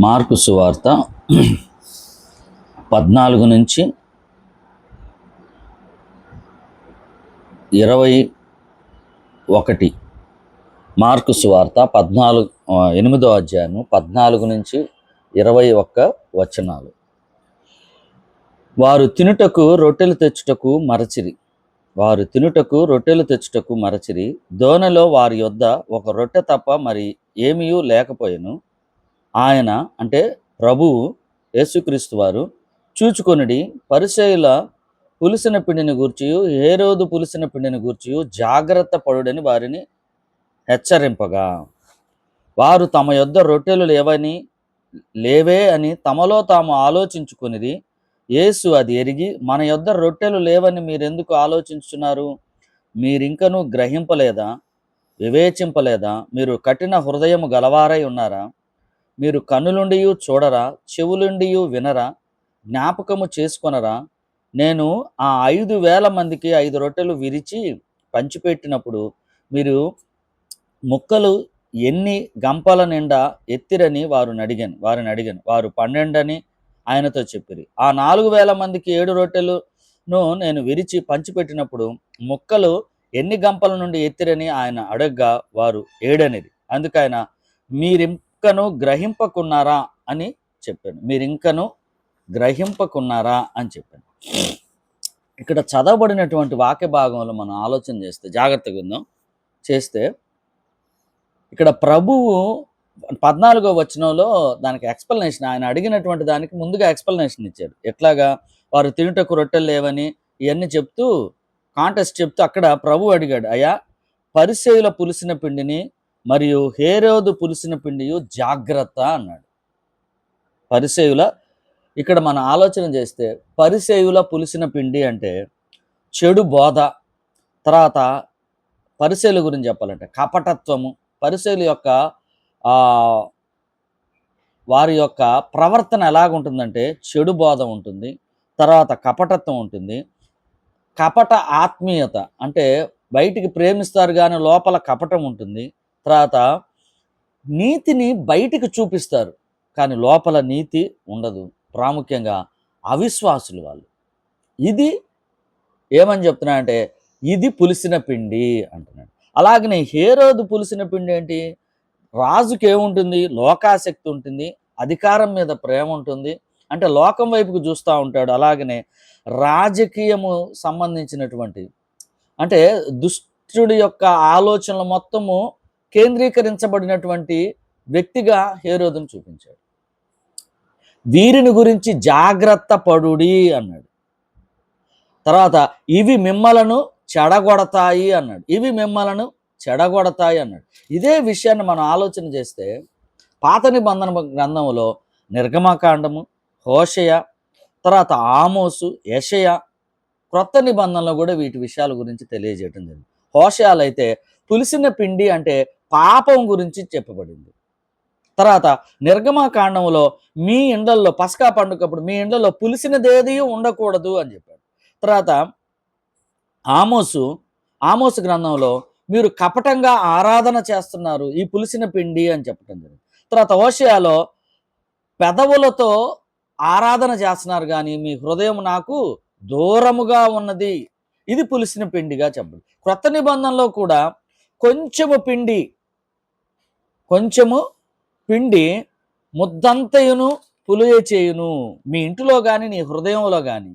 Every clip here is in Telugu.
మార్కు సువార్త 14 నుంచి 21. మార్కు సువార్త 8వ అధ్యాయము 14 నుంచి 21 వచనాలు. వారు తినుటకు రొట్టెలు తెచ్చుటకు మరచిరి. దోణిలో వారి యొద్ద ఒక రొట్టె తప్ప మరి ఏమీయూ లేకపోయెను. ఆయన అంటే ప్రభువు యేసుక్రీస్తు వారు చూచుకొనిడి పరిసయ్యుల పులిసిన పిండిని గూర్చియు హేరోదు పులిసిన పిండిని గూర్చియు జాగ్రత్త పడుడని వారిని హెచ్చరింపగా, వారు తమ యొద్ద రొట్టెలు లేవే అని తమలో తాము ఆలోచించుకొనిది. యేసు అది ఎరిగి, మన యొద్ద రొట్టెలు లేవని మీరెందుకు ఆలోచించుచున్నారు? మీరింకనూ గ్రహింపలేదా? వివేచింపలేదా? మీరు కఠిన హృదయము గలవారై ఉన్నారా? మీరు కన్నులుండియు చూడరా? చెవులుండియు వినరా? జ్ఞాపకము చేసుకొనరా? నేను ఆ 5,000 మందికి 5 రొట్టెలు విరిచి పంచిపెట్టినప్పుడు మీరు ముక్కలు ఎన్ని గంపల నిండా ఎత్తిరని వారిని అడిగాను. వారు 12 అని ఆయనతో చెప్పిరి. ఆ 4,000 మందికి 7 రొట్టెలును నేను విరిచి పంచిపెట్టినప్పుడు ముక్కలు ఎన్ని గంపల నుండి ఎత్తిరని ఆయన అడగ్గా వారు 7 అనేది. అందుకైన మీరింకను గ్రహింపకున్నారా అని చెప్పాను. ఇక్కడ చదవబడినటువంటి వాక్య భాగంలో మనం ఆలోచన చేస్తే, జాగ్రత్తగా ఉందాం చేస్తే, ఇక్కడ ప్రభువు 14వ వచనంలో దానికి ఎక్స్ప్లెనేషన్, ఆయన అడిగినటువంటి దానికి ముందుగా ఎక్స్ప్లెనేషన్ ఇచ్చారు. ఎట్లాగా వారు తినుటకు రొట్టెలు లేవని ఇవన్నీ చెప్తూ కాంటెస్ట్ చెప్తూ అక్కడ ప్రభు అడిగాడు, అయ్యా పరిసయ్యుల పులిసిన పిండిని మరియు హేరోదు పులిసిన పిండియు జాగ్రత్త అన్నాడు. పరిసయ్యుల, ఇక్కడ మనం ఆలోచన చేస్తే పరిసయ్యుల పులిసిన పిండి అంటే చెడు బోధ. తర్వాత పరిసయ్యుల గురించి చెప్పాలంటే కపటత్వము. పరిసయ్యుల యొక్క వారి యొక్క ప్రవర్తన ఎలాగుంటుందంటే చెడు బోధ ఉంటుంది, తర్వాత కపటత్వం ఉంటుంది, కపట ఆత్మీయత అంటే బయటికి ప్రేమిస్తారు కానీ లోపల కపటం ఉంటుంది. తర్వాత నీతిని బయటికి చూపిస్తారు కానీ లోపల నీతి ఉండదు. ప్రాముఖ్యంగా అవిశ్వాసులు వాళ్ళు. ఇది ఏమని చెప్తున్నాడంటే ఇది పులిసిన పిండి అంటున్నాడు. అలాగనే హేరోదు పులిసిన పిండి ఏంటి? రాజుకి ఏముంటుంది? లోకాసక్తి ఉంటుంది, అధికారం మీద ప్రేమ ఉంటుంది, అంటే లోకం వైపుకు చూస్తూ ఉంటాడు. అలాగనే రాజకీయము సంబంధించినటువంటి, అంటే దుష్టుడి యొక్క ఆలోచనలు మొత్తము కేంద్రీకరించబడినటువంటి వ్యక్తిగా హేరోదును చూపించాడు. వీరిని గురించి జాగ్రత్త పడుడి అన్నాడు. తర్వాత ఇవి మిమ్మలను చెడగొడతాయి అన్నాడు. ఇదే విషయాన్ని మనం ఆలోచన చేస్తే పాత నిబంధన గ్రంథంలో నిర్గమకాండము, హోషయ, తర్వాత ఆమోసు, యెషయా, క్రొత్త నిబంధనలో కూడా వీటి విషయాల గురించి తెలియజేయడం జరిగింది. హోషయాలు అయితే పులిసిన పిండి అంటే పాపం గురించి చెప్పబడింది. తర్వాత నిర్గమకాండంలో మీ ఇండ్లల్లో పస్కా పండుగప్పుడు మీ ఇండ్లలో పులిసినదేది ఉండకూడదు అని చెప్పాడు. తర్వాత ఆమోసు గ్రంథంలో మీరు కపటంగా ఆరాధన చేస్తున్నారు, ఈ పులిసిన పిండి అని చెప్పడం జరిగింది. తర్వాత హోషేయలో పెదవులతో ఆరాధన చేస్తున్నారు కానీ మీ హృదయం నాకు దూరముగా ఉన్నది, ఇది పులిసిన పిండిగా చెప్పండి. క్రొత్త నిబంధనలో కూడా కొంచెము పిండి ముద్దంతయును పులియ చేయును. మీ ఇంటిలో కానీ నీ హృదయంలో కానీ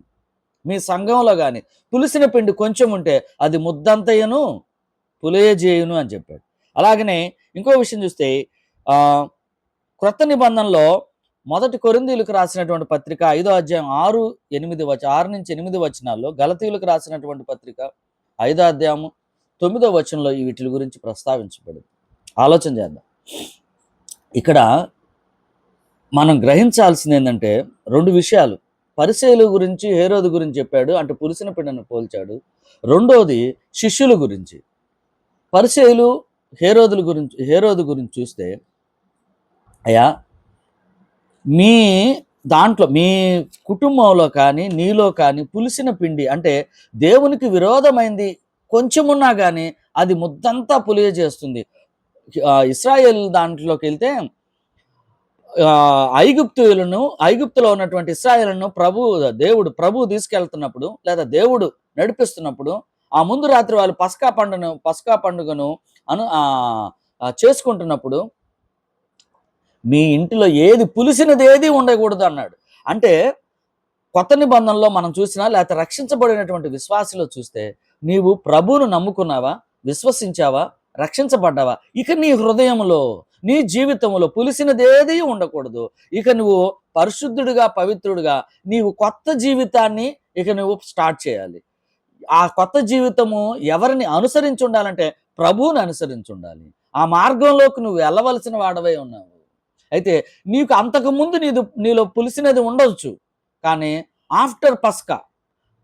మీ సంఘంలో కానీ పులిసిన పిండి కొంచెం ఉంటే అది ముద్దంతయును పులియజేయును అని చెప్పాడు. అలాగనే ఇంకో విషయం చూస్తే క్రొత్త నిబంధనలో 1 కొరింథీయులకు రాసినటువంటి పత్రిక 5వ అధ్యాయం 6 నుంచి 8 వచనాల్లో, గలతీయులకు రాసినటువంటి పత్రిక 5వ అధ్యాయము 9వ వచనంలో ఈ వీటి గురించి ప్రస్తావించబడింది. ఆలోచన చేద్దాం. ఇక్కడ మనం గ్రహించాల్సింది ఏంటంటే 2 విషయాలు. పరిసయ్యుల గురించి హేరోదు గురించి చెప్పాడు, అంటే పులిసిన పిండిని పోల్చాడు. రెండోది శిష్యుల గురించి. పరిసయ్యులు హేరోదు గురించి చూస్తే, అయ్యా మీ దాంట్లో మీ కుటుంబంలో కానీ నీలో కానీ పులిసిన పిండి అంటే దేవునికి విరోధమైంది కొంచెమున్నా కానీ అది ముద్దంతా పులియ చేస్తుంది. ఇశ్రాయేల్ దాంట్లోకి వెళ్తే ఐగుప్తులో ఉన్నటువంటి ఇశ్రాయేలును ప్రభు తీసుకెళ్తున్నప్పుడు, లేదా దేవుడు నడిపిస్తున్నప్పుడు, ఆ ముందు రాత్రి వాళ్ళు పస్కా పండుగను చేసుకుంటున్నప్పుడు, మీ ఇంటిలో ఏది పులిసినది ఏది ఉండకూడదు అన్నాడు. అంటే కొత్త నిబంధనలో మనం చూసినా, లేకపోతే రక్షించబడినటువంటి విశ్వాసిలో చూస్తే, నీవు ప్రభువును నమ్ముకున్నావా, విశ్వసించావా, రక్షించబడ్డావా, ఇక నీ హృదయంలో, నీ జీవితంలో పులిసినదేదీ ఉండకూడదు. ఇక నువ్వు పరిశుద్ధుడిగా, పవిత్రుడిగా, నీవు కొత్త జీవితాన్ని ఇక నువ్వు స్టార్ట్ చేయాలి. ఆ కొత్త జీవితము ఎవరిని అనుసరించి ఉండాలంటే ప్రభువుని అనుసరించి ఉండాలి. ఆ మార్గంలోకి నువ్వు వెళ్ళవలసిన వాడవై ఉన్నావు. అయితే నీకు అంతకుముందు నీలో పులిసినది ఉండొచ్చు, కానీ ఆఫ్టర్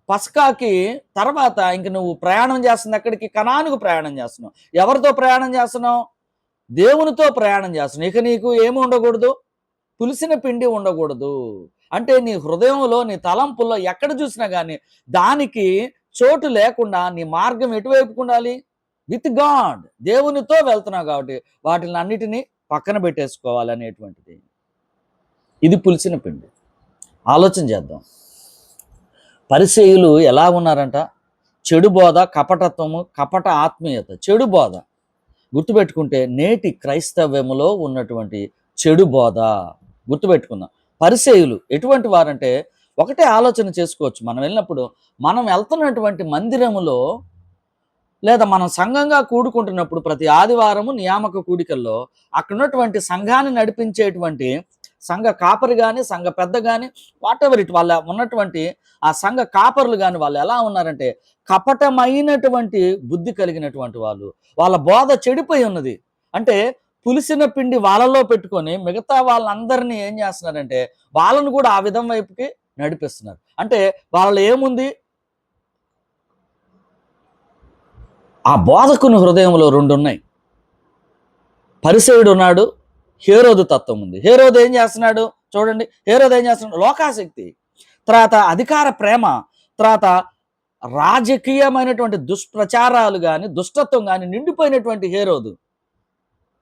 పస్కాకి తర్వాత ఇంక నువ్వు ప్రయాణం చేస్తుంది ఎక్కడికి? కనానుకు ప్రయాణం చేస్తున్నావు. ఎవరితో ప్రయాణం చేస్తున్నావు? దేవునితో ప్రయాణం చేస్తున్నావు. ఇక నీకు ఏమి ఉండకూడదు? పులిసిన పిండి ఉండకూడదు. అంటే నీ హృదయంలో, నీ తలంపుల్లో ఎక్కడ చూసినా కానీ దానికి చోటు లేకుండా నీ మార్గం ఎటువైపుకు ఉండాలి? విత్ గాడ్, దేవునితో వెళ్తున్నావు కాబట్టి వాటిని అన్నిటినీ పక్కన పెట్టేసుకోవాలి అనేటువంటిది. ఇది పులిసిన పిండి. ఆలోచన చేద్దాం. పరిసయ్యులు ఎలా ఉన్నారంట? చెడు బోధ, కపటత్వము, కపట ఆత్మీయత, చెడు బోధ. గుర్తుపెట్టుకుంటే నేటి క్రైస్తవ్యములో ఉన్నటువంటి చెడు బోధ గుర్తుపెట్టుకుందాం. పరిసయ్యులు ఎటువంటి వారంటే, ఒకటే ఆలోచన చేసుకోవచ్చు. మనం వెళ్ళినప్పుడు, మనం వెళ్తున్నటువంటి మందిరములో, లేదా మనం సంఘంగా కూడుకుంటున్నప్పుడు ప్రతి ఆదివారము నియామక కూడికల్లో అక్కడ ఉన్నటువంటి సంఘాన్ని నడిపించేటువంటి సంఘ కాపరి కానీ, సంఘ పెద్ద కానీ, వాట్ ఎవర్ ఇట్, వాళ్ళ ఉన్నటువంటి ఆ సంఘ కాపరులు కానీ వాళ్ళు ఎలా ఉన్నారంటే కపటమైనటువంటి బుద్ధి కలిగినటువంటి వాళ్ళు. వాళ్ళ బోధ చెడిపోయి ఉన్నది. అంటే పులిసిన పిండి వాళ్ళలో పెట్టుకొని మిగతా వాళ్ళందరినీ ఏం చేస్తున్నారంటే వాళ్ళను కూడా ఆ విధం వైపుకి నడిపిస్తున్నారు. అంటే వాళ్ళలో ఏముంది? ఆ బోధకుని హృదయంలో రెండు ఉన్నాయి. పరిసయుడు ఉన్నాడు, హేరోదు తత్వం ఉంది. హేరోదు ఏం చేస్తున్నాడు చూడండి. హేరోదు ఏం చేస్తున్నాడు? లోకాసక్తి, తర్వాత అధికార ప్రేమ, తర్వాత రాజకీయమైనటువంటి దుష్ప్రచారాలు కానీ, దుష్టత్వం కానీ నిండిపోయినటువంటి హేరోదు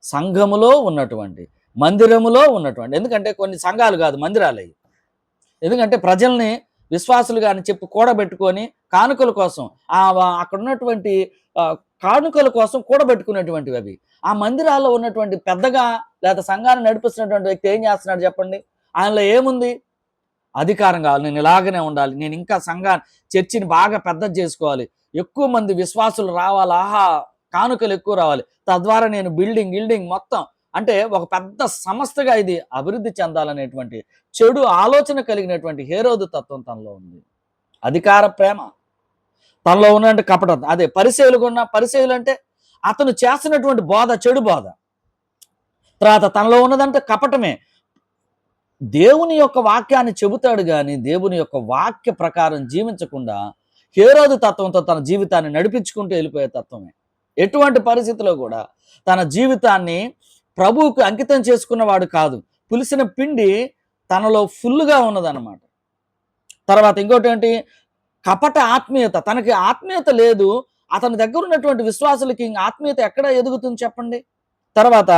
సంఘములో ఉన్నటువంటి, మందిరములో ఉన్నటువంటి, ఎందుకంటే కొన్ని సంఘాలు కాదు మందిరాలు అయ్యి, ఎందుకంటే ప్రజల్ని విశ్వాసులు కానీ చెప్పి కూడబెట్టుకొని కానుకల కోసం అక్కడ ఉన్నటువంటి కానుకల కోసం కూడబెట్టుకునేటువంటివి అవి. ఆ మందిరాల్లో ఉన్నటువంటి పెద్దగా లేదా సంఘాన్ని నడిపిస్తున్నటువంటి వ్యక్తి ఏం చేస్తున్నాడు చెప్పండి? ఆయనలో ఏముంది? అధికారం కావాలి, నేను ఇలాగనే ఉండాలి, నేను ఇంకా చర్చిని బాగా పెద్దది చేసుకోవాలి, ఎక్కువ మంది విశ్వాసులు రావాలి, కానుకలు ఎక్కువ రావాలి, తద్వారా నేను బిల్డింగ్ మొత్తం, అంటే ఒక పెద్ద సంస్థగా ఇది అభివృద్ధి చెందాలనేటువంటి చెడు ఆలోచన కలిగినటువంటి హేరోదు తత్వం తనలో ఉంది. అధికార ప్రేమ తనలో ఉన్నటువంటి కపటం. అదే పరిసయ్యులు అంటే అతను చేస్తున్నటువంటి బోధ చెడు బోధ. తర్వాత తనలో ఉన్నదంటే కపటమే. దేవుని యొక్క వాక్యాన్ని చెబుతాడు కానీ దేవుని యొక్క వాక్య ప్రకారం జీవించకుండా హేరోదు తత్వంతో తన జీవితాన్ని నడిపించుకుంటూ వెళ్ళిపోయే తత్వమే. ఎటువంటి పరిస్థితిలో కూడా తన జీవితాన్ని ప్రభువుకు అంకితం చేసుకున్నవాడు కాదు. పులిసిన పిండి తనలో ఫుల్గా ఉన్నదన్నమాట. తర్వాత ఇంకోటి ఏంటి? కపట ఆత్మీయత. తనకి ఆత్మీయత లేదు. అతని దగ్గర ఉన్నటువంటి విశ్వాసులకి ఆత్మీయత ఎక్కడ ఎదుగుతుంది చెప్పండి? తర్వాత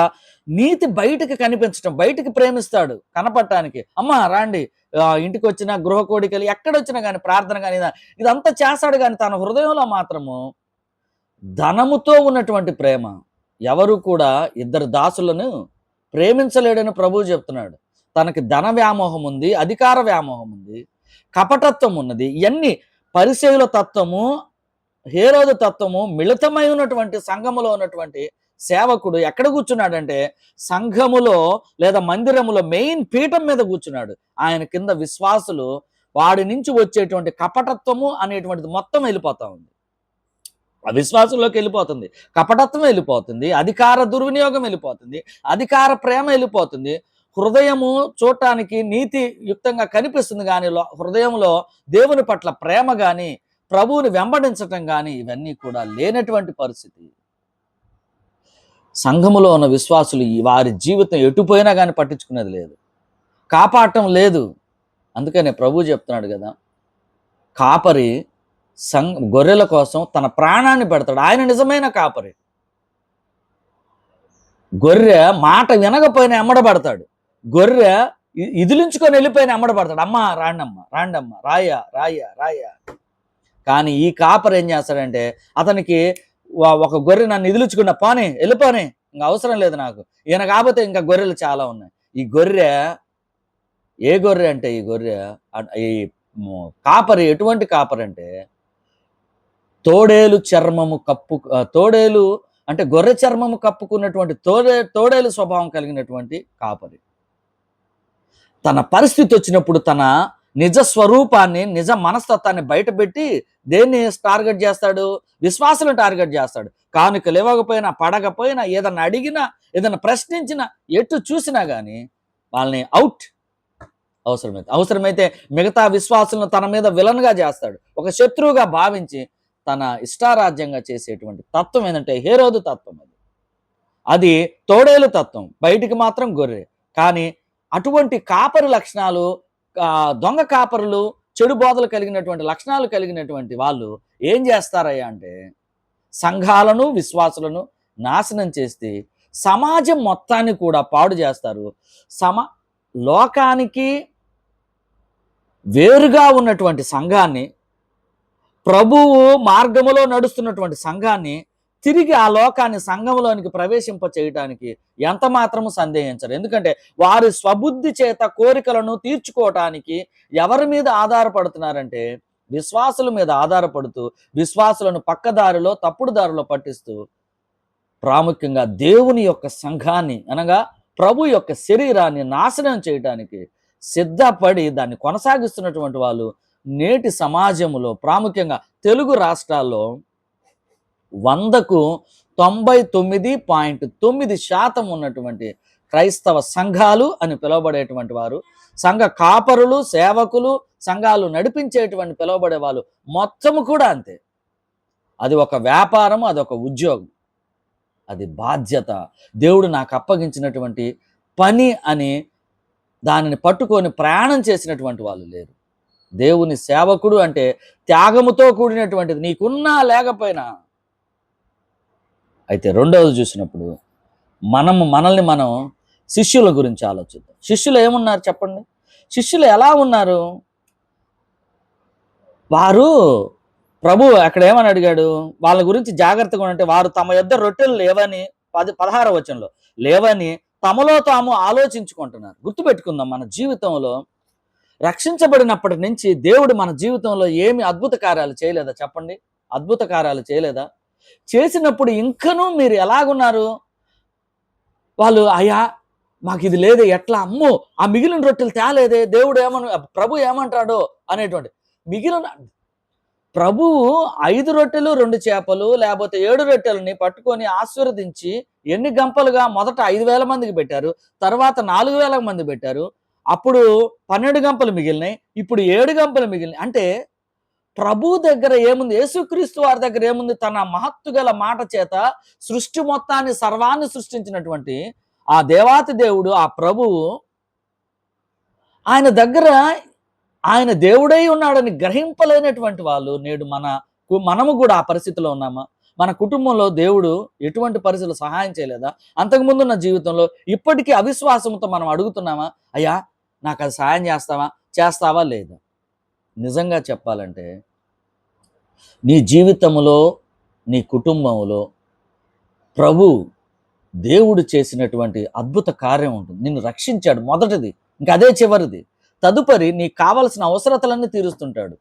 నీతి బయటికి కనిపించడం, బయటికి ప్రేమిస్తాడు కనపడటానికి. అమ్మ రాండి, ఇంటికి వచ్చిన గృహ కోడికలు ఎక్కడొచ్చినా కానీ, ప్రార్థన కానీ ఇదంతా చేస్తాడు కానీ తన హృదయంలో మాత్రము ధనముతో ఉన్నటువంటి ప్రేమ. ఎవరు కూడా ఇద్దరు దాసులను ప్రేమించలేడని ప్రభువు చెప్తున్నాడు. తనకి ధన వ్యామోహం ఉంది, అధికార వ్యామోహం ఉంది, కపటత్వం ఉన్నది. ఇవన్నీ పరిసయ్యుల తత్వము, హేరోదు తత్వము మిళితమై ఉన్నటువంటి సంఘములో ఉన్నటువంటి సేవకుడు ఎక్కడ కూర్చున్నాడంటే సంఘములో లేదా మందిరములో మెయిన్ పీఠం మీద కూర్చున్నాడు. ఆయన కింద విశ్వాసులు, వాడి నుంచి వచ్చేటువంటి కపటత్వము అనేటువంటిది మొత్తం వెళ్ళిపోతా ఉంది. ఆ విశ్వాసంలోకి వెళ్ళిపోతుంది, కపటత్వం వెళ్ళిపోతుంది, అధికార దుర్వినియోగం వెళ్ళిపోతుంది, అధికార ప్రేమ వెళ్ళిపోతుంది. హృదయము చూడటానికి నీతియుక్తంగా కనిపిస్తుంది కానీ హృదయంలో దేవుని పట్ల ప్రేమ కానీ, ప్రభువుని వెంబడించటం కానీ ఇవన్నీ కూడా లేనటువంటి పరిస్థితి. సంఘములో ఉన్న విశ్వాసులు వారి జీవితం ఎటుపోయినా కానీ పట్టించుకునేది లేదు, కాపాడటం లేదు. అందుకనే ప్రభు చెప్తున్నాడు కదా, కాపరి గొర్రెల కోసం తన ప్రాణాన్ని పెడతాడు. ఆయన నిజమైన కాపరి. గొర్రె మాట వినకపోయినా ఎమ్మడబడతాడు. గొర్రె ఇదిలించుకొని వెళ్ళిపోయిన అమ్మడపడతాడు. అమ్మ రాండమ్మ, రాండమ్మ, రాయ రాయ రాయ. కానీ ఈ కాపర్ ఏం చేస్తాడంటే, అతనికి ఒక గొర్రె నన్ను ఇదిలించుకున్న, పోనీ వెళ్ళిపోని, ఇంకా అవసరం లేదు నాకు, ఈయన కాకపోతే ఇంకా గొర్రెలు చాలా ఉన్నాయి. ఈ గొర్రె ఏ గొర్రె అంటే, ఈ గొర్రె ఈ కాపరి ఎటువంటి కాపరి అంటే, తోడేలు చర్మము తోడేలు అంటే గొర్రె చర్మము కప్పుకున్నటువంటి తోడేలు స్వభావం కలిగినటువంటి కాపరి. తన పరిస్థితి వచ్చినప్పుడు తన నిజ స్వరూపాన్ని, నిజ మనస్తత్వాన్ని బయటపెట్టి దేన్ని టార్గెట్ చేస్తాడు? విశ్వాసులను టార్గెట్ చేస్తాడు. కానుకలు ఇవ్వకపోయినా, పడకపోయినా, ఏదన్నా అడిగినా, ఏదన్నా ప్రశ్నించినా, ఎటు చూసినా కానీ వాళ్ళని అవుట్. అవసరమైతే మిగతా విశ్వాసులను తన మీద విలన్గా చేస్తాడు. ఒక శత్రువుగా భావించి తన ఇష్టారాజ్యంగా చేసేటువంటి తత్వం ఏంటంటే హేరోదు తత్వం. అది తోడేలు తత్వం, బయటికి మాత్రం గొర్రె. కానీ అటువంటి కాపరి లక్షణాలు, దొంగ కాపరులు, చెడు బోధలు కలిగినటువంటి లక్షణాలు కలిగినటువంటి వాళ్ళు ఏం చేస్తారయ్యా అంటే, సంఘాలను, విశ్వాసులను నాశనం చేస్తే సమాజం మొత్తాన్ని కూడా పాడు చేస్తారు. లోకానికి వేరుగా ఉన్నటువంటి సంఘాన్ని, ప్రభువు మార్గములో నడుస్తున్నటువంటి సంఘాన్ని తిరిగి ఆ లోకాన్ని సంఘంలోనికి ప్రవేశింప చేయడానికి ఎంత మాత్రము సందేహించరు. ఎందుకంటే వారి స్వబుద్ధి చేత కోరికలను తీర్చుకోవటానికి ఎవరి మీద ఆధారపడుతున్నారంటే, విశ్వాసుల మీద ఆధారపడుతూ విశ్వాసులను పక్కదారిలో, తప్పుడు దారిలో పట్టిస్తూ ప్రాముఖ్యంగా దేవుని యొక్క సంఘాన్ని, అనగా ప్రభు యొక్క శరీరాన్ని నాశనం చేయటానికి సిద్ధపడి దాన్ని కొనసాగిస్తున్నటువంటి వాళ్ళు నేటి సమాజంలో, ప్రాముఖ్యంగా తెలుగు రాష్ట్రాల్లో 100కు 99.9% ఉన్నటువంటి క్రైస్తవ సంఘాలు అని పిలువబడేటువంటి వారు, సంఘ కాపరులు, సేవకులు, సంఘాలు నడిపించేటువంటి పిలువబడే వాళ్ళు మొత్తము కూడా అంతే. అది ఒక వ్యాపారం, అదొక ఉద్యోగం, అది బాధ్యత, దేవుడు నాకు అప్పగించినటువంటి పని అని దానిని పట్టుకొని ప్రయాణం చేసినటువంటి వాళ్ళు లేరు. దేవుని సేవకుడు అంటే త్యాగముతో కూడినటువంటిది, నీకున్నా లేకపోయినా. అయితే రెండవది చూసినప్పుడు మనల్ని మనం శిష్యుల గురించి ఆలోచిద్దాం. శిష్యులు ఏమున్నారు చెప్పండి? శిష్యులు ఎలా ఉన్నారు? వారు ప్రభు అక్కడ ఏమని అడిగాడు? వాళ్ళ గురించి జాగ్రత్తగా ఉంటే, వారు తమ యొద్ద రొట్టెలు లేవని 16వ వచనంలో లేవని తమలో తాము ఆలోచించుకుంటున్నారు. గుర్తుపెట్టుకుందాం, మన జీవితంలో రక్షించబడినప్పటి నుంచి దేవుడు మన జీవితంలో ఏమి అద్భుత కార్యాలు చేయలేదా చెప్పండి? అద్భుత కార్యాలు చేయలేదా? చేసినప్పుడు ఇంకనూ మీరు ఎలాగున్నారు? వాళ్ళు, అయ్యా మాకు ఇది లేదే, ఎట్లా, అమ్మో ఆ మిగిలిన రొట్టెలు తేలేదే, దేవుడు ప్రభు ఏమంటాడో అనేటువంటి మిగిలిన ప్రభువు 5 రొట్టెలు 2 చేపలు లేకపోతే 7 రొట్టెలని పట్టుకొని ఆశీర్వదించి ఎన్ని గంపలుగా మొదట 5,000 మందికి పెట్టారు, తర్వాత 4,000 మంది పెట్టారు, అప్పుడు 12 గంపలు మిగిలినాయి, ఇప్పుడు 7 గంపలు మిగిలినాయి. అంటే ప్రభు దగ్గర ఏముంది? యేసుక్రీస్తు వారి దగ్గర ఏముంది? తన మహత్తు గల మాట చేత సృష్టి మొత్తాన్ని, సర్వాన్ని సృష్టించినటువంటి ఆ దేవాతి దేవుడు, ఆ ప్రభువు, ఆయన దగ్గర ఆయన దేవుడై ఉన్నాడని గ్రహింపలేనటువంటి వాళ్ళు నేడు మనము కూడా ఆ పరిస్థితిలో ఉన్నామా? మన కుటుంబంలో దేవుడు ఎటువంటి పరిస్థితులు సహాయం చేయలేదా? అంతకుముందున్న జీవితంలో ఇప్పటికీ అవిశ్వాసంతో మనం అడుగుతున్నామా? అయ్యా నాకు అది సహాయం చేస్తావా లేదా? నిజంగా చెప్పాలంటే నీ జీవితంలో, నీ కుటుంబంలో ప్రభు దేవుడు చేసినటువంటి అద్భుత కార్యం ఉంటుంది. నిన్ను రక్షించాడు, మొదటిది, ఇంకా అదే చివరిది. తదుపరి నీకు కావలసిన అవసరతలన్నీ తీరుస్తుంటాడు.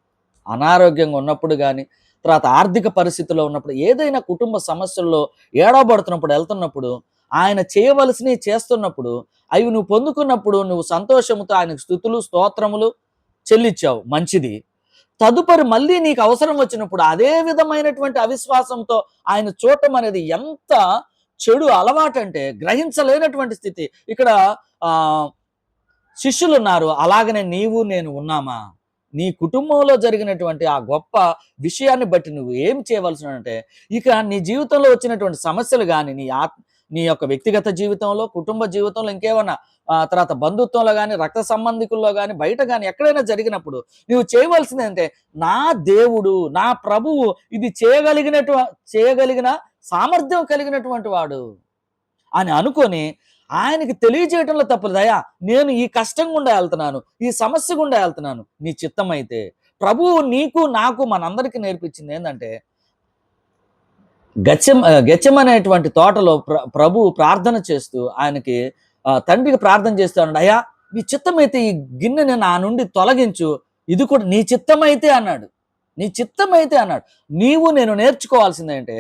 అనారోగ్యంగా ఉన్నప్పుడు కానీ, తర్వాత ఆర్థిక పరిస్థితుల్లో ఉన్నప్పుడు, ఏదైనా కుటుంబ సమస్యల్లో ఏడవబడుతున్నప్పుడు, వెళ్తున్నప్పుడు, ఆయన చేయవలసినవి చేస్తున్నప్పుడు, అవి నువ్వు పొందుకున్నప్పుడు నువ్వు సంతోషముతో ఆయనకు స్తుతులు, స్తోత్రములు చెల్లించావు, మంచిది. తదుపరి మళ్ళీ నీకు అవసరం వచ్చినప్పుడు అదే విధమైనటువంటి అవిశ్వాసంతో ఆయన చూడటం అనేది ఎంత చెడు అలవాటు అంటే గ్రహించలేనటువంటి స్థితి. ఇక్కడ శిష్యులు ఉన్నారు, అలాగనే నీవు నేను ఉన్నామా? నీ కుటుంబంలో జరిగినటువంటి ఆ గొప్ప విషయాన్ని బట్టి నువ్వు ఏం చేయవలసిన అంటే, ఇక నీ జీవితంలో వచ్చినటువంటి సమస్యలు కానీ, నీ యొక్క వ్యక్తిగత జీవితంలో, కుటుంబ జీవితంలో, ఇంకేమన్నా తర్వాత బంధుత్వంలో కానీ, రక్త సంబంధికుల్లో కానీ, బయట కానీ ఎక్కడైనా జరిగినప్పుడు నువ్వు చేయవలసింది అంటే, నా దేవుడు, నా ప్రభువు ఇది చేయగలిగిన సామర్థ్యం కలిగినటువంటి వాడు అని అనుకొని ఆయనకి తెలియజేయటంలో తప్పలేదు. అయ్యా, నేను ఈ కష్టం గుండా వెళ్తున్నాను, ఈ సమస్య గుండా వెళ్తున్నాను, నీ చిత్తం అయితే. ప్రభువు నీకు నాకు మనందరికీ నేర్పించింది ఏంటంటే, గెత్సెమనేటువంటి తోటలో ప్రభువు ప్రార్థన చేస్తూ ఆయనకి తండ్రికి ప్రార్థన చేస్తూ అన్నాడు, అయ్యా, నీ చిత్తమైతే ఈ గిన్నెని నా నుండి తొలగించు, ఇది కూడా నీ చిత్తమైతే అన్నాడు. నీ చిత్తమైతే అన్నాడు. నేను నేర్చుకోవాల్సింది ఏంటంటే,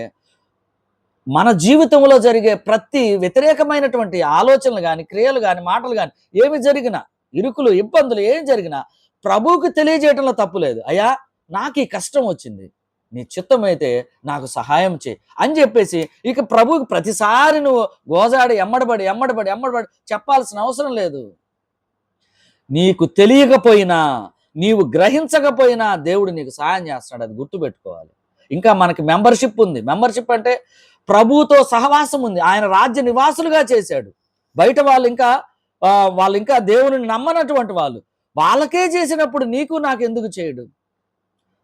మన జీవితంలో జరిగే ప్రతి వ్యతిరేకమైనటువంటి ఆలోచనలు కానీ, క్రియలు కానీ, మాటలు కానీ ఏమి జరిగినా, ఇరుకులు ఇబ్బందులు ఏం జరిగినా ప్రభువుకు తెలియజేయటంలో తప్పు లేదు. అయ్యా, నాకు ఈ కష్టం వచ్చింది, నీ చిత్తమైతే నాకు సహాయం చేయి అని చెప్పేసి ఇక ప్రభువుకి ప్రతిసారి నువ్వు గోజాడి ఎమ్మడబడి చెప్పాల్సిన అవసరం లేదు. నీకు తెలియకపోయినా, నీవు గ్రహించకపోయినా దేవుడు నీకు సహాయం చేస్తున్నాడు, అది గుర్తుపెట్టుకోవాలి. ఇంకా మనకి మెంబర్షిప్ ఉంది. మెంబర్షిప్ అంటే ప్రభువుతో సహవాసం ఉంది. ఆయన రాజ్య నివాసులుగా చేశాడు. బయట వాళ్ళు ఇంకా దేవుని నమ్మనటువంటి వాళ్ళకే చేసినప్పుడు నీకు నాకు ఎందుకు చేయడు?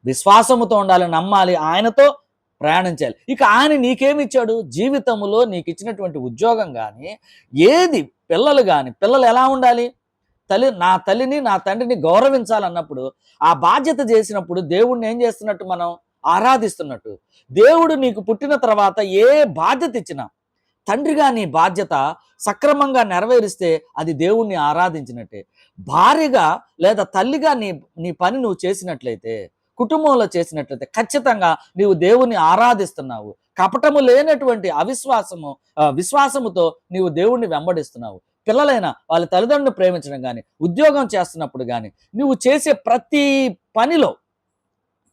విశ్వాసముతో ఉండాలి, నమ్మాలి, ఆయనతో ప్రయాణించాలి. ఇక ఆయన నీకేమిచ్చాడు? జీవితంలో నీకు ఇచ్చినటువంటి ఉద్యోగం కానీ, ఏది, పిల్లలు కానీ, పిల్లలు ఎలా ఉండాలి? నా తల్లిని నా తండ్రిని గౌరవించాలన్నప్పుడు, ఆ బాధ్యత చేసినప్పుడు దేవుణ్ణి ఏం చేస్తున్నట్టు? మనం ఆరాధిస్తున్నట్టు. దేవుడు నీకు పుట్టిన తర్వాత ఏ బాధ్యత ఇచ్చినా తండ్రిగా నీ బాధ్యత సక్రమంగా నెరవేరిస్తే అది దేవుణ్ణి ఆరాధించినట్టే. భార్యగా లేదా తల్లిగా నీ పని నువ్వు చేసినట్లయితే, కుటుంబంలో చేసినట్లయితే ఖచ్చితంగా నీవు దేవుణ్ణి ఆరాధిస్తున్నావు. కపటము లేనటువంటి విశ్వాసముతో నీవు దేవుణ్ణి వెంబడిస్తున్నావు. పిల్లలైనా వాళ్ళ తల్లిదండ్రులను ప్రేమించడం కానీ, ఉద్యోగం చేస్తున్నప్పుడు కానీ, నువ్వు చేసే ప్రతి పనిలో,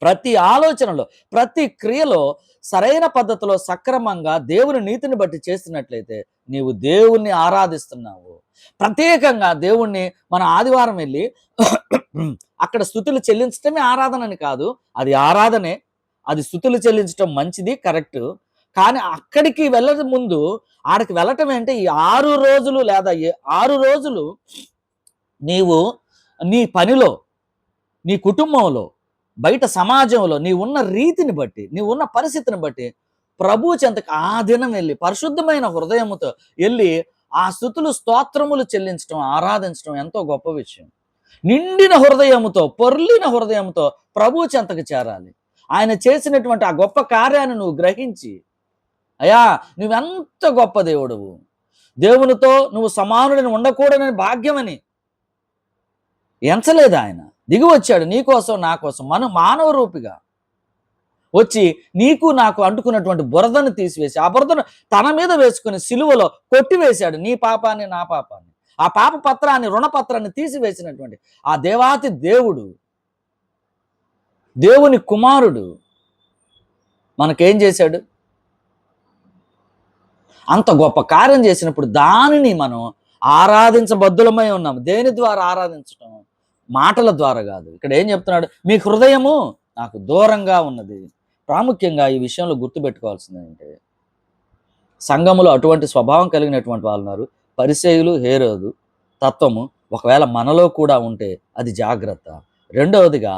ప్రతి ఆలోచనలో, ప్రతి క్రియలో సరైన పద్ధతిలో సక్రమంగా దేవుని నీతిని బట్టి చేస్తున్నట్లయితే నీవు దేవుణ్ణి ఆరాధిస్తున్నావు. ప్రత్యేకంగా దేవుణ్ణి మన ఆదివారం వెళ్ళి అక్కడ స్తుతులు చెల్లించటమే ఆరాధనని కాదు, అది ఆరాధనే, అది స్తుతులు చెల్లించటం మంచిది, కరెక్ట్. కానీ అక్కడికి వెళ్ళక ముందు ఆడికి వెళ్ళటం అంటే ఈ 6 రోజులు లేదా 6 రోజులు నీవు నీ పనిలో, నీ కుటుంబంలో, బయట సమాజంలో నీవున్న రీతిని బట్టి, నీవున్న పరిస్థితిని బట్టి ప్రభు చెంతకు ఆ దినం వెళ్ళి పరిశుద్ధమైన హృదయముతో వెళ్ళి ఆ స్తుతులు స్తోత్రములు చెల్లించడం, ఆరాధించడం ఎంతో గొప్ప విషయం. నిండిన హృదయముతో, పొర్లిన హృదయంతో ప్రభు చెంతకు చేరాలి. ఆయన చేసినటువంటి ఆ గొప్ప కార్యాన్ని నువ్వు గ్రహించి, అయ్యా, నువ్వెంత గొప్ప దేవుడువు, దేవునితో నువ్వు సమానుడిని ఉండకూడని భాగ్యమని ఎంచలేదు. ఆయన దిగి వచ్చాడు నీ కోసం, నా కోసం, మానవ రూపిగా వచ్చి నీకు నాకు అంటుకున్నటువంటి బురదను తీసివేసి, ఆ బురదను తన మీద వేసుకుని సిలువలో కొట్టివేశాడు, నీ పాపాన్ని, నా పాపాన్ని. ఆ పాప పత్రాన్ని, రుణపత్రాన్ని తీసివేసినటువంటి ఆ దేవాతి దేవుడు, దేవుని కుమారుడు మనకేం చేశాడు? అంత గొప్ప కార్యం చేసినప్పుడు దానిని మనం ఆరాధించబద్దులమై ఉన్నాము. దేని ద్వారా ఆరాధించటం? మాటల ద్వారా కాదు. ఇక్కడ ఏం చెప్తున్నాడు? మీ హృదయము నాకు దూరంగా ఉన్నది. ప్రాముఖ్యంగా ఈ విషయంలో గుర్తుపెట్టుకోవాల్సింది ఏంటంటే, సంఘములో అటువంటి స్వభావం కలిగినటువంటి వాళ్ళు ఉన్నారు. పరిసయ్యులు, హేరోదు తత్వము ఒకవేళ మనలో కూడా ఉంటే అది జాగ్రత్త. రెండవదిగా,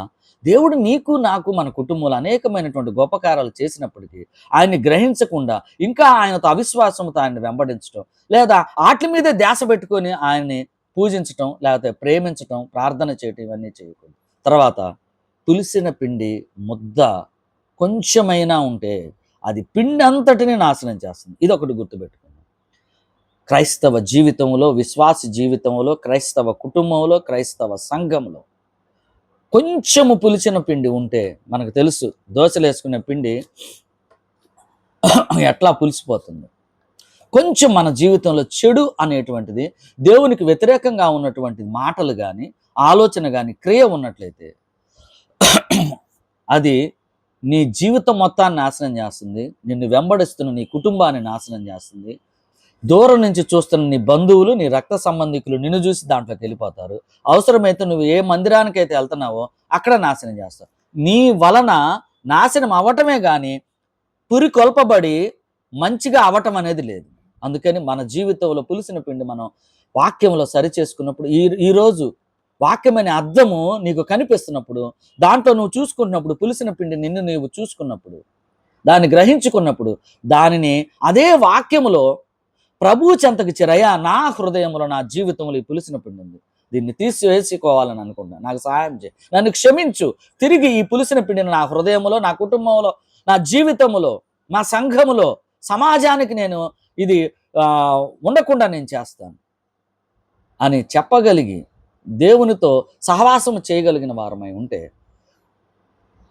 దేవుడు నీకు నాకు మన కుటుంబంలో అనేకమైనటువంటి గొప్ప కార్యాలు చేసినప్పటికీ ఆయన్ని గ్రహించకుండా ఇంకా ఆయనతో అవిశ్వాసంతో ఆయన్ని వెంబడించడం, లేదా వాటి మీదే ధ్యాస పెట్టుకొని ఆయన్ని పూజించటం, లేకపోతే ప్రేమించటం, ప్రార్థన చేయటం, ఇవన్నీ చేయకూడదు. తర్వాత, పులిసిన పిండి ముద్ద కొంచెమైనా ఉంటే అది పిండి అంతటిని నాశనం చేస్తుంది. ఇదొకటి గుర్తుపెట్టుకుందాం. క్రైస్తవ జీవితంలో, విశ్వాస జీవితంలో, క్రైస్తవ కుటుంబంలో, క్రైస్తవ సంఘంలో కొంచెము పులిచిన పిండి ఉంటే, మనకు తెలుసు దోశలు వేసుకునే పిండి ఎట్లా పులిసిపోతుంది. కొంచెం మన జీవితంలో చెడు అనేటువంటిది, దేవునికి వ్యతిరేకంగా ఉన్నటువంటి మాటలు కానీ, ఆలోచన కానీ, క్రియ ఉన్నట్లయితే అది నీ జీవితం మొత్తాన్ని నాశనం చేస్తుంది. నిన్ను వెంబడిస్తున్న నీ కుటుంబాన్ని నాశనం చేస్తుంది. దూరం నుంచి చూస్తున్న నీ బంధువులు, నీ రక్త సంబంధికులు నిన్ను చూసి దాంట్లోకి వెళ్ళిపోతారు. అవసరమైతే నువ్వు ఏ మందిరానికైతే వెళ్తున్నావో అక్కడ నాశనం చేస్తావు. నీ వలన నాశనం అవ్వటమే కానీ పురికొల్పబడి మంచిగా అవ్వటం అనేది లేదు. అందుకని మన జీవితంలో పులిసిన పిండి మనం వాక్యంలో సరి చేసుకున్నప్పుడు, ఈరోజు వాక్యమనే అర్థము నీకు కనిపిస్తున్నప్పుడు, దాంట్లో నువ్వు చూసుకుంటున్నప్పుడు, పులిసిన పిండి నిన్ను నీవు చూసుకున్నప్పుడు, దాన్ని గ్రహించుకున్నప్పుడు, దానిని అదే వాక్యములో ప్రభువు చెంతకు చేరయ్యా, నా హృదయంలో నా జీవితంలో ఈ పులిసిన పిండి ఉంది, దీన్ని తీసివేసుకోవాలని అనుకుంటున్నాను, నాకు సహాయం చేయి, నన్ను క్షమించు, తిరిగి ఈ పులిసిన పిండిని నా హృదయంలో, నా కుటుంబంలో, నా జీవితంలో, నా సంఘములో, సమాజానికి నేను ఇది ఉండకుండా నేను చేస్తాను అని చెప్పగలిగి దేవునితో సహవాసం చేయగలిగిన వారమై ఉంటే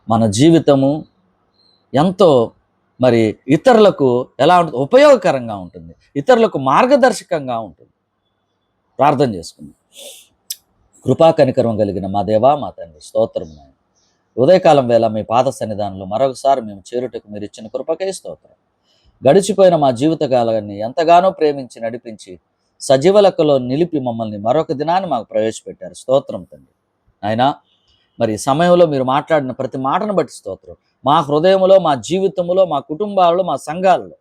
మన జీవితము ఎంతో మరి ఇతరులకు ఎలా ఉంటుంది, ఉపయోగకరంగా ఉంటుంది, ఇతరులకు మార్గదర్శకంగా ఉంటుంది. ప్రార్థన చేసుకుందాం. కృపా కనికరం కలిగిన మా దేవా, మా తండ్రి, స్తోత్రం నాయన. ఉదయకాలం వేళ మీ పాద సన్నిధానంలో మరొకసారి మేము చేరుటకు మీరు ఇచ్చిన కృపకై స్తోత్రం. గడిచిపోయిన మా జీవితకాలాన్ని ఎంతగానో ప్రేమించి నడిపించి సజీవ లెక్కలో నిలిపి మమ్మల్ని మరొక దినాన్ని మాకు ప్రవేశపెట్టారు. స్తోత్రం తండ్రి. ఆయన మరి సమయంలో మీరు మాట్లాడిన ప్రతి మాటను బట్టి స్తోత్రం. మా హృదయంలో, మా జీవితంలో, మా కుటుంబాలలో, మా సంఘాలలో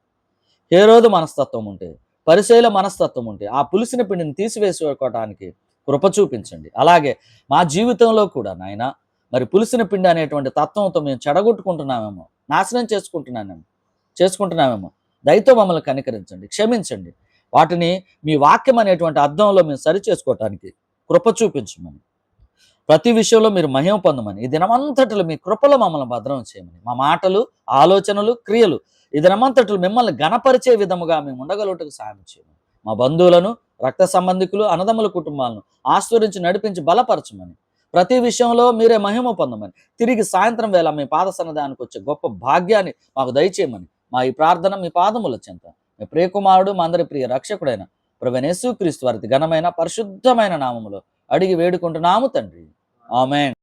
హేరోదు మనస్తత్వం ఉంటే, పరిశైల మనస్తత్వం ఉంటే ఆ పులిసిన పిండిని తీసివేసుకోవటానికి కృప చూపించండి. అలాగే మా జీవితంలో కూడా నాయన మరి పులిసిన పిండి అనేటువంటి తత్వంతో మేము చెడగొట్టుకుంటున్నామేమో, నాశనం చేసుకుంటున్నామేమో దయతో మమ్మల్ని కనికరించండి, క్షమించండి. వాటిని మీ వాక్యం అనేటువంటి అర్థంలో మేము సరి చేసుకోవటానికి కృప చూపించమని, ప్రతి విషయంలో మీరు మహిమ పొందమని, ఈ దినమంతటిలో మీ కృపలో మమ్మల్ని భద్రం చేయమని, మా మాటలు, ఆలోచనలు, క్రియలు ఈ దినమంతటిలో మిమ్మల్ని గణపరిచే విధముగా మేము ఉండగలుగుటకు సాయం చేయమని, మా బంధువులను, రక్త సంబంధికులు, అన్నదమ్ముల కుటుంబాలను ఆశీర్వదించి నడిపించి బలపరచమని, ప్రతి విషయంలో మీరే మహిమ పొందమని, తిరిగి సాయంత్రం వేళ మీ పాద సన్నిధానానికి వచ్చే గొప్ప భాగ్యాన్ని మాకు దయచేయమని, మా ఈ ప్రార్థన మీ పాదముల చెంత మీ ప్రియకుమారుడు, మా అందరి ప్రియ రక్షకుడైన ప్రభువైన యేసుక్రీస్తు వారి ఘనమైన పరిశుద్ధమైన నామములో అడిగి వేడుకుంటున్నాము తండ్రి. ఆమేన్.